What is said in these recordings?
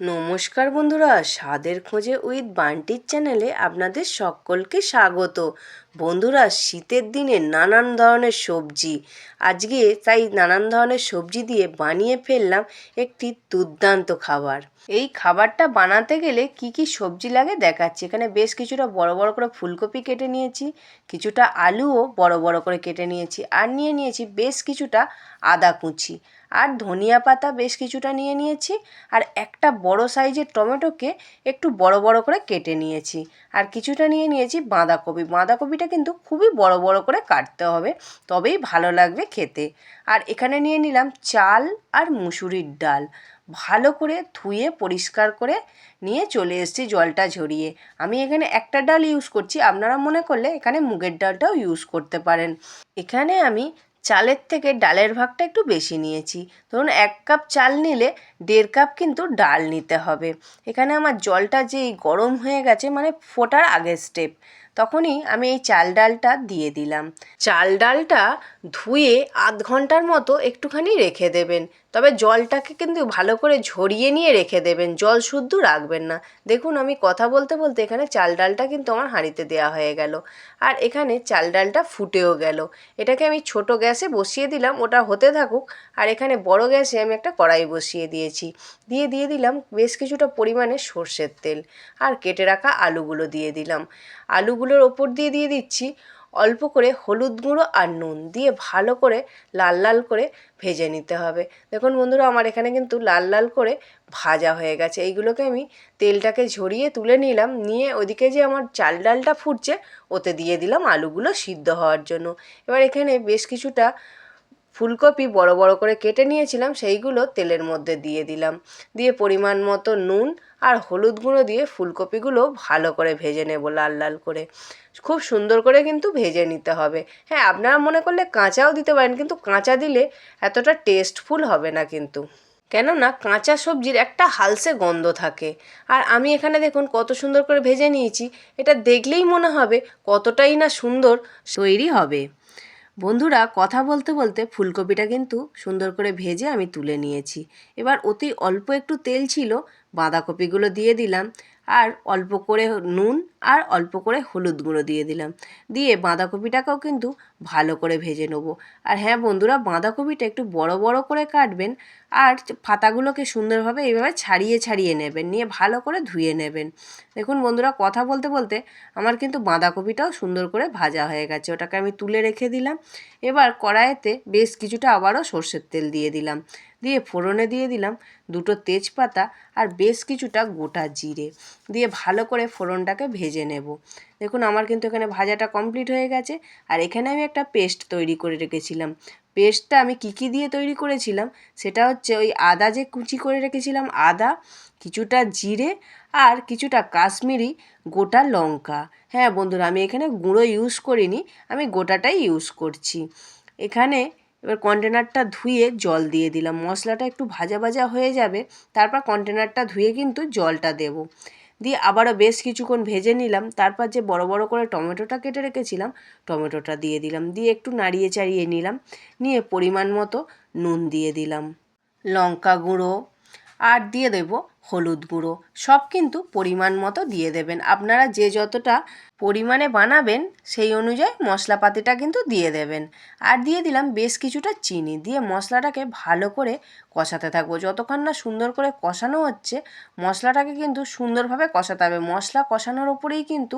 নমস্কার বন্ধুরা, স্বাদের খোঁজে উইথ বান্টির চ্যানেলে আপনাদের সকলকে স্বাগত। বন্ধুরা, শীতের দিনে নানান ধরনের সবজি, আজকে তাই নানান ধরনের সবজি দিয়ে বানিয়ে ফেললাম একটি দুর্দান্ত খাবার। এই খাবারটা বানাতে গেলে কি কি সবজি লাগে দেখাচ্ছি। এখানে বেশ কিছুটা বড় বড় করে ফুলকপি কেটে নিয়েছি, কিছুটা আলুও বড় বড় করে কেটে নিয়েছি, আর নিয়ে নিয়েছি বেশ কিছুটা আদা কুচি, আর ধনিয়া পাতা বেশ কিছুটা নিয়ে নিয়েছি, আর একটা বড় সাইজের টমেটোকে একটু বড় বড় করে কেটে নিয়েছি, আর কিছুটা নিয়ে নিয়েছি বাঁধাকপি। বাঁধাকপিটা কিন্তু খুবই বড় বড় করে কাটতে হবে, তবেই ভালো লাগবে খেতে। আর এখানে নিয়ে নিলাম চাল আর মুসুরির ডাল, ভালো করে ধুয়ে পরিষ্কার করে নিয়ে চলে এসেছি জলটা ঝরিয়ে। আমি এখানে একটা ডাল ইউজ করছি, আপনারা মনে করলে এখানে মুগের ডালটাও ইউজ করতে পারেন। এখানে আমি চালের থেকে ডালের ভাগটা একটু বেশি নিয়েছি। ধরুন 1 কাপ চাল নিলে 1.5 কাপ কিন্তু ডাল নিতে হবে। এখানে আমার জলটা যেই গরম হয়ে গেছে, মানে ফোটার আগের স্টেপ, তখনই আমি এই চাল ডালটা দিয়ে দিলাম। চাল ডালটা ধুয়ে আধ ঘন্টার মতো একটুখানি রেখে দেবেন, তবে জলটাকে কিন্তু ভালো করে ঝরিয়ে নিয়ে রেখে দেবেন, জল শুদ্ধ রাখবেন না। দেখুন, আমি কথা বলতে বলতে এখানে চাল ডালটা কিন্তু আমার হাঁড়িতে দেওয়া হয়ে গেল, আর এখানে চাল ডালটা ফুটেও গেল। এটাকে আমি ছোট গ্যাসে বসিয়ে দিলাম, ওটা হতে থাকুক। আর এখানে বড় গ্যাসে আমি একটা কড়াই বসিয়ে দিয়েছি, দিয়ে দিলাম বেশ কিছুটা পরিমাণে সর্ষের তেল, আর কেটে রাখা আলুগুলো দিয়ে দিলাম। আলুগুলোর ওপর দিয়ে দিচ্ছি অল্প করে হলুদ গুঁড়ো আর নুন, দিয়ে ভালো করে লাল লাল করে ভেজে নিতে হবে। দেখুন বন্ধুরা, আমার এখানে কিন্তু লাল লাল করে ভাজা হয়ে গেছে। এইগুলোকে আমি তেলটাকে ঝরিয়ে তুলে নিলাম, নিয়ে ওদিকে যে আমার চাল ডালটা ফুটছে ওতে দিয়ে দিলাম আলুগুলো সিদ্ধ হওয়ার জন্য। এবার এখানে বেশ কিছুটা ফুলকপি বড় বড় করে কেটে নিয়েছিলাম, সেইগুলো তেলের মধ্যে দিয়ে দিলাম, দিয়ে পরিমাণ মতো নুন আর হলুদ গুঁড়ো দিয়ে ফুলকপিগুলো ভালো করে ভেজে নেব লাল লাল করে। খুব সুন্দর করে কিন্তু ভেজে নিতে হবে। হ্যাঁ, আপনারা মনে করলে কাঁচাও দিতে পারেন, কিন্তু কাঁচা দিলে এতটা টেস্টফুল হবে না কিন্তু, কেননা কাঁচা সবজির একটা হালসে গন্ধ থাকে। আর আমি এখানে দেখুন কত সুন্দর করে ভেজে নিয়েছি, এটা দেখলেই মনে হবে কতটাই না সুন্দর তৈরি হবে। বন্ধুরা, কথা বলতে বলতে ফুলকপিটা কিন্তু সুন্দর করে ভেজে আমি তুলে নিয়েছি। এবার অতি অল্প একটু তেল ছিল, বাঁধাকপিগুলো দিয়ে দিলাম, আর অল্প করে নুন আর অল্প করে হলুদ গুঁড়ো দিয়ে দিলাম, দিয়ে বাঁধাকপিটাকেও কিন্তু ভালো করে ভেজে নেব। আর হ্যাঁ বন্ধুরা, বাঁধাকপিটা একটু বড় বড় করে কাটবেন, আর পাতাগুলোকে সুন্দরভাবে এইভাবে ছাড়িয়ে ছাড়িয়ে নেবেন, নিয়ে ভালো করে ধুয়ে নেবেন। দেখুন বন্ধুরা, কথা বলতে বলতে আমার কিন্তু বাঁধাকপিটাও সুন্দর করে ভাজা হয়ে গেছে, ওটাকে আমি তুলে রেখে দিলাম। এবার কড়াইতে বেশ কিছুটা আবারও সর্ষের তেল দিয়ে দিলাম, দিয়ে ফোড়নে দিয়ে দিলাম 2টো তেজপাতা আর বেশ কিছুটা গোটা জিরে, দিয়ে ভালো করে ফোড়নটাকে ভেজে নেব। দেখুন, আমার কিন্তু এখানে ভাজাটা কমপ্লিট হয়ে গেছে। আর এখানে আমি একটা পেস্ট তৈরি করে রেখেছিলাম। পেস্টটা আমি কী দিয়ে তৈরি করেছিলাম, সেটা হচ্ছে ওই আদা যে কুচি করে রেখেছিলাম, আদা, কিছুটা জিরে, আর কিছুটা কাশ্মীরি গোটা লঙ্কা। হ্যাঁ বন্ধুরা, আমি এখানে গুঁড়ো ইউজ করিনি, আমি গোটাটাই ইউজ করছি। এখানে এবার কন্টেনারটা ধুয়ে জল দিয়ে দিলাম, মশলাটা একটু ভাজা ভাজা হয়ে যাবে, তারপর কন্টেনারটা ধুয়ে কিন্তু জলটা দেব, দিয়ে আবারও বেশ কিছুক্ষণ ভেজে নিলাম। তারপর যে বড় বড় করে টমেটোটা কেটে রেখেছিলাম, টমেটোটা দিয়ে দিলাম, দিয়ে একটু নাড়িয়ে চাড়িয়ে নিলাম, নিয়ে পরিমাণ মতো নুন দিয়ে দিলাম, লঙ্কা গুঁড়ো, আর দিয়ে দেব হলুদ গুঁড়ো। সব কিন্তু পরিমাণ মতো দিয়ে দেবেন, আপনারা যে যতটা পরিমাণে বানাবেন সেই অনুযায়ী মশলাপাতিটা কিন্তু দিয়ে দেবেন। আর দিয়ে দিলাম বেশ কিছুটা চিনি, দিয়ে মশলাটাকে ভালো করে কষাতে থাকবো। যতক্ষণ না সুন্দর করে কষানো হচ্ছে, মশলাটাকে কিন্তু সুন্দরভাবে কষাতে হবে। মশলা কষানোর ওপরেই কিন্তু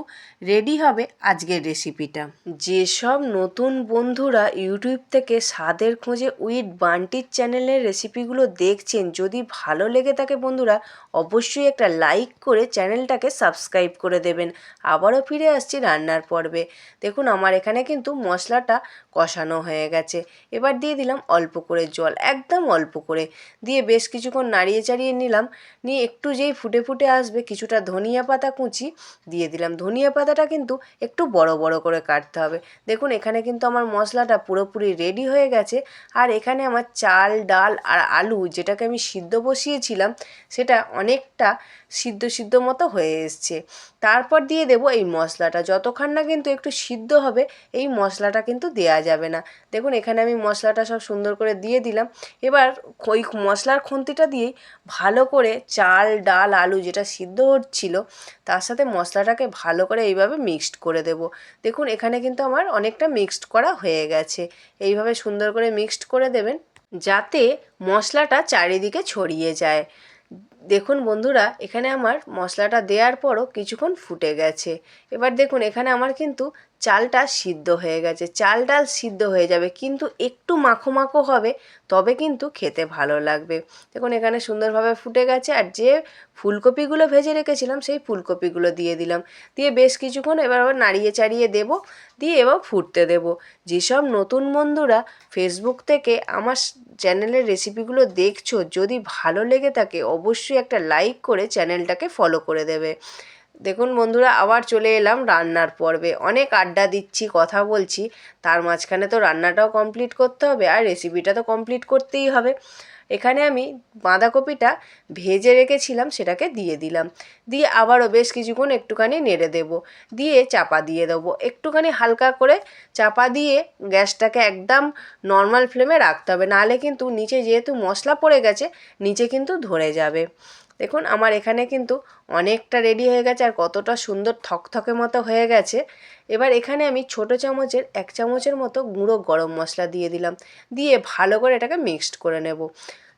রেডি হবে আজকের রেসিপিটা। যেসব নতুন বন্ধুরা ইউটিউব থেকে স্বাদের খোঁজে উইথ বান্টির চ্যানেলের রেসিপিগুলো দেখছেন, যদি ভালো লেগে থাকে বন্ধুরা, অবশ্যই একটা লাইক করে চ্যানেলটাকে সাবস্ক্রাইব করে দেবেন। আবারও ফিরে আসছি রান্নার পর্বে। দেখুন, আমার এখানে কিন্তু মশলাটা কষানো হয়ে গেছে। এবার দিয়ে দিলাম অল্প করে জল, একদম অল্প করে, দিয়ে বেশ কিছুক্ষণ নাড়িয়ে চাড়িয়ে নিলাম, নিয়ে একটু যেই ফুটে ফুটে আসবে, কিছুটা ধনিয়া পাতা কুচি দিয়ে দিলাম। ধনিয়া পাতাটা কিন্তু একটু বড় বড় করে কাটতে হবে। দেখুন, এখানে কিন্তু আমার মশলাটা পুরোপুরি রেডি হয়ে গেছে। আর এখানে আমার চাল ডাল আর আলু, যেটাকে আমি সিদ্ধ বসিয়েছিলাম, সেটা অনেকটা সিদ্ধ মতো হয়ে এসছে। তারপর দিয়ে দেব এই মশলাটা, যতক্ষণ না কিন্তু একটু সিদ্ধ হবে এই মশলাটা কিন্তু দেয়া যাবে না। দেখুন এখানে আমি মশলাটা সব সুন্দর করে দিয়ে দিলাম। এবার ওই মশলার খুন্তিটা দিয়েই ভালো করে চাল ডাল আলু যেটা সিদ্ধ হচ্ছিল তার সাথে মশলাটাকে ভালো করে এইভাবে মিক্সড করে দেব। দেখুন এখানে কিন্তু আমার অনেকটা মিক্সড করা হয়ে গেছে। এইভাবে সুন্দর করে মিক্সড করে দেবেন যাতে মশলাটা চারিদিকে ছড়িয়ে যায়। দেখুন বন্ধুরা এখানে আমার মশলাটা দেওয়ার পরও কিছুক্ষণ ফুটে গেছে। এবার দেখুন এখানে আমার কিন্তু চালটা সিদ্ধ হয়ে গেছে। চাল ডাল সিদ্ধ হয়ে যাবে কিন্তু একটু মাখো মাখো হবে, তবে কিন্তু খেতে ভালো লাগবে। দেখুন এখানে সুন্দরভাবে ফুটে গেছে। আর যে ফুলকপিগুলো ভেজে রেখেছিলাম সেই ফুলকপিগুলো দিয়ে দিলাম। দিয়ে বেশ কিছুক্ষণ এবার আবার নাড়িয়ে চাড়িয়ে দেবো। দিয়ে এবার ফুটতে দেবো। যেসব নতুন বন্ধুরা ফেসবুক থেকে আমার চ্যানেলের রেসিপিগুলো দেখছো, যদি ভালো লেগে থাকে অবশ্যই একটা লাইক করে চ্যানেলটাকে ফলো করে দেবে। দেখুন বন্ধুরা আবার চলে এলাম রান্নার পর্বে। অনেক আড্ডা দিচ্ছি, কথা বলছি, তার মাঝখানে তো রান্নাটাও কমপ্লিট করতে হবে আর রেসিপিটা তো কমপ্লিট করতেই হবে। এখানে আমি বাঁধাকপিটা ভেজে রেখেছিলাম সেটাকে দিয়ে দিলাম। দিয়ে আবারও বেশ কিছুক্ষণ একটুখানি নেড়ে দেবো। দিয়ে চাপা দিয়ে দেবো। একটুখানি হালকা করে চাপা দিয়ে গ্যাসটাকে একদম নর্মাল ফ্লেমে রাখতে হবে, নাহলে কিন্তু নিচে যেহেতু মশলা পড়ে গেছে নিচে কিন্তু ধরে যাবে। দেখুন আমার এখানে কিন্তু অনেকটা রেডি হয়ে গেছে আর কতটা সুন্দর থকথকে মতো হয়ে গেছে। এবার এখানে আমি ছোটো চামচের 1 চামচের মতো গুঁড়ো গরম মশলা দিয়ে দিলাম। দিয়ে ভালো করে এটাকে মিক্সড করে নেব।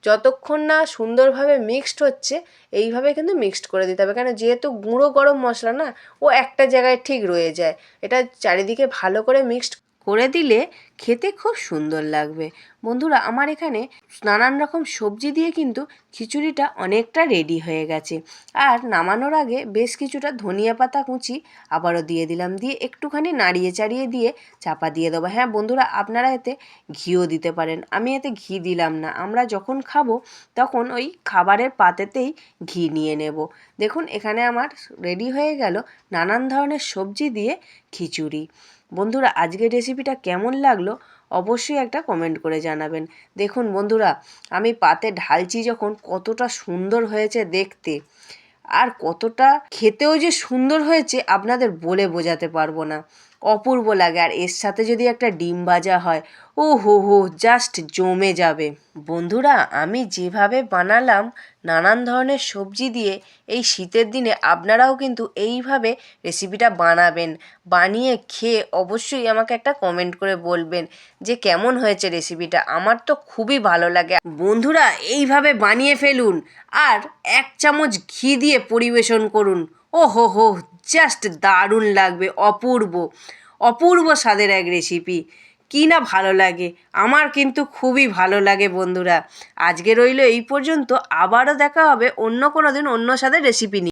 যতক্ষণ না সুন্দরভাবে মিক্সড হচ্ছে এইভাবে কিন্তু মিক্সড করে দিতে হবে, কেন যেহেতু গুঁড়ো গরম মশলা না, ও একটা জায়গায় ঠিক রয়ে যায়। এটা চারিদিকে ভালো করে মিক্সড করে দিলে খেতে খুব সুন্দর লাগবে। বন্ধুরা আমার এখানে নানান রকম সবজি দিয়ে কিন্তু খিচুড়িটা অনেকটা রেডি হয়ে গেছে। আর নামানোর আগে বেশ কিছুটা ধনিয়া পাতা কুচি আবারও দিয়ে দিলাম। দিয়ে একটুখানি নাড়িয়ে চাড়িয়ে দিয়ে চাপা দিয়ে দেবো। হ্যাঁ বন্ধুরা আপনারা এতে ঘিও দিতে পারেন, আমি এতে ঘি দিলাম না। আমরা যখন খাবো তখন ওই খাবারের পাতেতেই ঘি নিয়ে নেব। দেখুন এখানে আমার রেডি হয়ে গেল নানান ধরনের সবজি দিয়ে খিচুড়ি। বন্ধুরা আজকের রেসিপিটা কেমন লাগলো অবশ্যই একটা কমেন্ট করে জানাবেন। দেখুন বন্ধুরা আমি পাতে ঢালছি যখন কতটা সুন্দর হয়েছে দেখতে, আর কতটা খেতেও যে সুন্দর হয়েছে আপনাদের বলে বোঝাতে পারবো না। অপূর্ব লাগে। আর এর সাথে যদি একটা ডিম ভাজা হয়, ও হো হো জাস্ট জমে যাবে। বন্ধুরা আমি যেভাবে বানালাম নানান ধরনের সবজি দিয়ে, এই শীতের দিনে আপনারাও কিন্তু এইভাবে রেসিপিটা বানাবেন। বানিয়ে খেয়ে অবশ্যই আমাকে একটা কমেন্ট করে বলবেন যে কেমন হয়েছে রেসিপিটা। আমার তো খুবই ভালো লাগে। বন্ধুরা এইভাবে বানিয়ে ফেলুন আর 1 চামচ ঘি দিয়ে পরিবেশন করুন। ও হো হো জাস্ট দারুণ লাগবে। অপূর্ব অপূর্ব স্বাদের এক রেসিপি। কি না ভালো লাগে, আমার কিন্তু খুবই ভালো লাগে বন্ধুরা। আজকে রইল এই পর্যন্ত, আবারও দেখা হবে অন্য কোনো দিন অন্য স্বাদের রেসিপি নিয়ে।